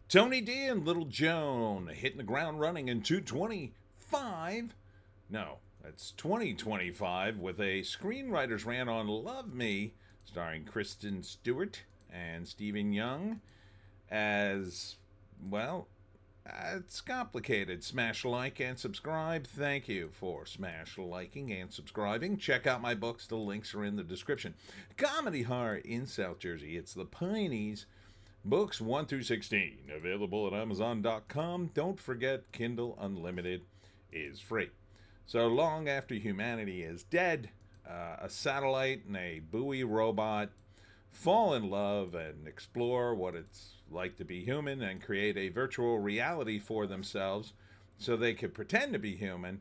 Tony D and Little Joan hitting the ground running in 225. No, that's 2025 with a screenwriter's rant on Love Me, starring Kristen Stewart and Stephen Yeun as, well, it's complicated. Smash like and subscribe. Thank you for smash liking and subscribing. Check out my books. The links are in the description. Comedy horror in South Jersey. It's the Pineys. Books 1 through 16. Available at Amazon.com. Don't forget, Kindle Unlimited is free. So long after humanity is dead, a satellite and a buoy robot fall in love and explore what it's like to be human and create a virtual reality for themselves so they could pretend to be human,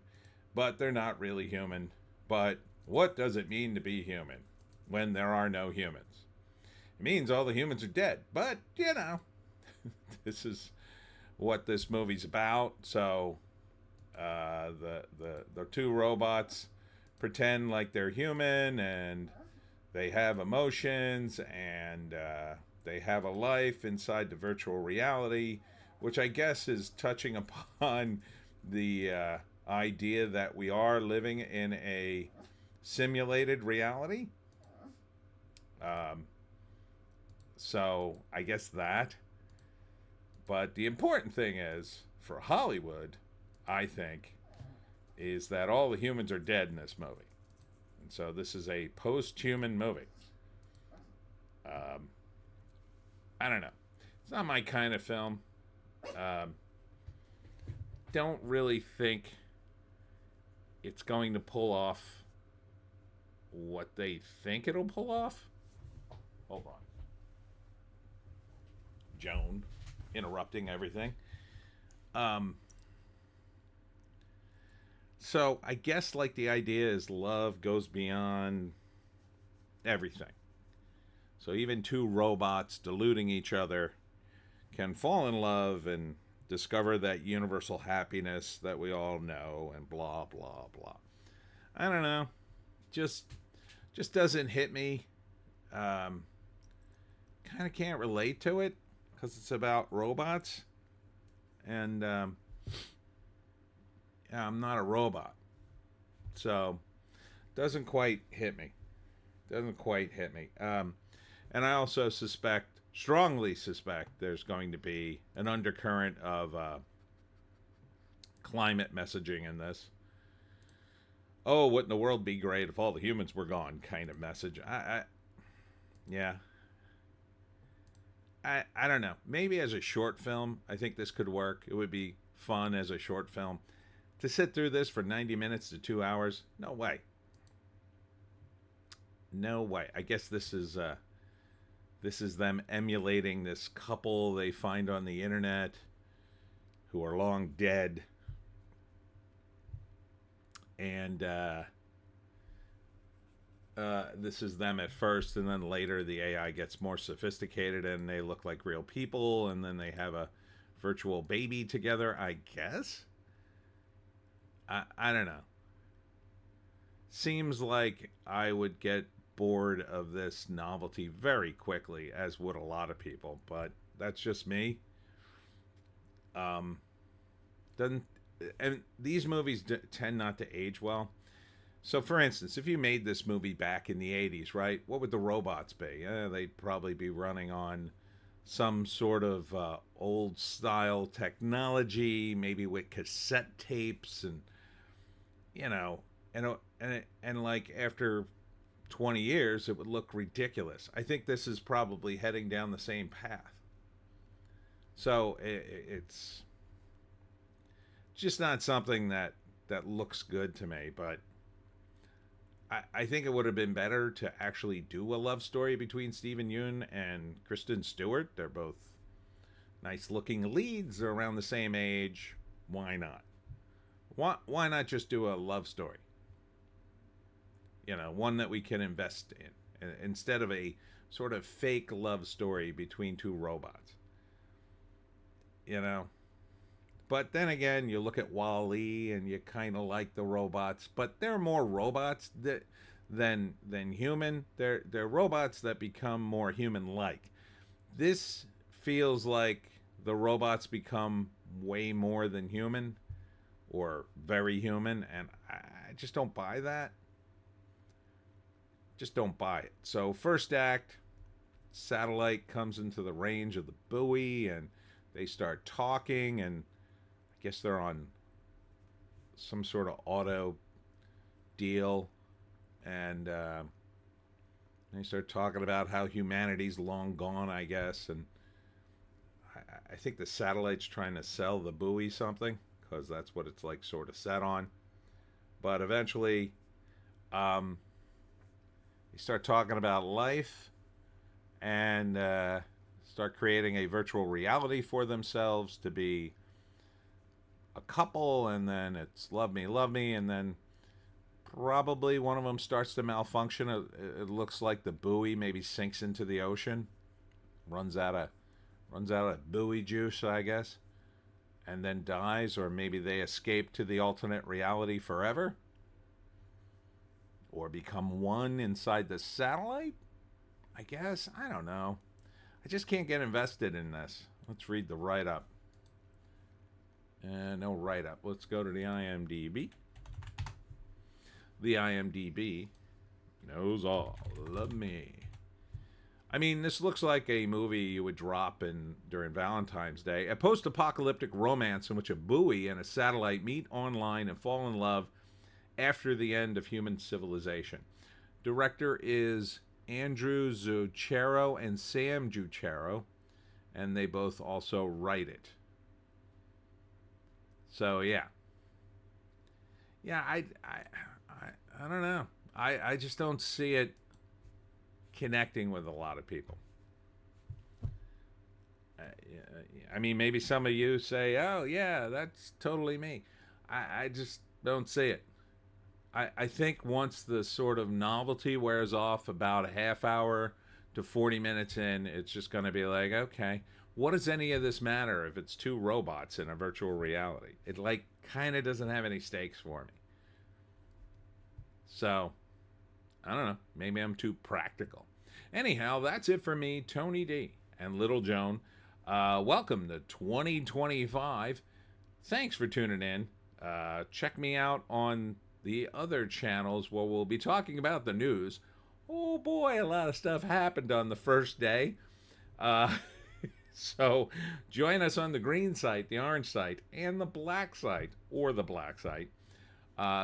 but they're not really human. But what does it mean to be human when there are no humans? It means all the humans are dead. But, you know, this is what this movie's about. So the two robots pretend like they're human and they have emotions and they have a life inside the virtual reality, which I guess is touching upon the idea that we are living in a simulated reality. So I guess that. But the important thing is, for Hollywood, I think, is that all the humans are dead in this movie. And so this is a post-human movie. I don't know. It's not my kind of film. Don't really think it's going to pull off what they think it'll pull off. Hold on. Joan interrupting everything. So I guess like the idea is love goes beyond everything. So even two robots deluding each other can fall in love and discover that universal happiness that we all know and blah blah blah. I don't know. Just doesn't hit me. Kind of can't relate to it because it's about robots, and I'm not a robot, so doesn't quite hit me. And I also strongly suspect, there's going to be an undercurrent of climate messaging in this. Oh, wouldn't the world be great if all the humans were gone? Kind of message. Yeah. I don't know. Maybe as a short film, I think this could work. It would be fun as a short film. To sit through this for 90 minutes to 2 hours, no way. No way. I guess this is them emulating this couple they find on the internet who are long dead. And this is them at first, and then later the AI gets more sophisticated and they look like real people, and then they have a virtual baby together, I guess. I don't know. Seems like I would get bored of this novelty very quickly, as would a lot of people, but that's just me. Doesn't And these movies tend not to age well. So, for instance, if you made this movie back in the 80s, right, what would the robots be? They'd probably be running on some sort of old style technology, maybe with cassette tapes, and you know, and like after 20 years, it would look ridiculous. I think this is probably heading down the same path. So it's just not something that looks good to me, but I think it would have been better to actually do a love story between Stephen Yeun and Kristen Stewart. They're both nice looking leads. They're around the same age. Why not? Why not just do a love story? You know, one that we can invest in, instead of a sort of fake love story between two robots. You know? But then again, you look at Wall-E and you kind of like the robots, but they're more robots than human. They're robots that become more human-like. This feels like the robots become way more than human or very human, and I just don't buy that. Just don't buy it. So, first act, satellite comes into the range of the buoy, and they start talking, and I guess they're on some sort of auto deal, and they start talking about how humanity's long gone, I guess, and I think the satellite's trying to sell the buoy something because that's what it's like, sort of set on. But eventually, they start talking about life and start creating a virtual reality for themselves to be a couple, and then it's love me, and then probably one of them starts to malfunction. It looks like the buoy maybe sinks into the ocean, runs out of buoy juice, I guess, and then dies, or maybe they escape to the alternate reality forever, or become one inside the satellite, I guess. I don't know. I just can't get invested in this. Let's read the write-up. No write-up. Let's go to the IMDb. The IMDb knows all of me. I mean, this looks like a movie you would drop in during Valentine's Day. A post-apocalyptic romance in which a buoy and a satellite meet online and fall in love after the end of human civilization. Director is Andrew Zuchero and Sam Zuchero, and they both also write it. So yeah, I don't know. I just don't see it connecting with a lot of people. I mean, maybe some of you say, "Oh yeah, that's totally me." I just don't see it. I think once the sort of novelty wears off about a half hour to 40 minutes in, it's just going to be like, okay, what does any of this matter if it's two robots in a virtual reality? It like kind of doesn't have any stakes for me. So, I don't know. Maybe I'm too practical. Anyhow, that's it for me, Tony D and Little Joan. Welcome to 2025. Thanks for tuning in. Check me out on the other channels where we'll be talking about the news. Oh boy, a lot of stuff happened on the first day. So join us on the green site, the orange site, and the black site, or the black site,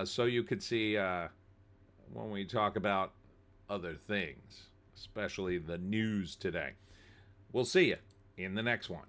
so you could see when we talk about other things, especially the news today. We'll see you in the next one.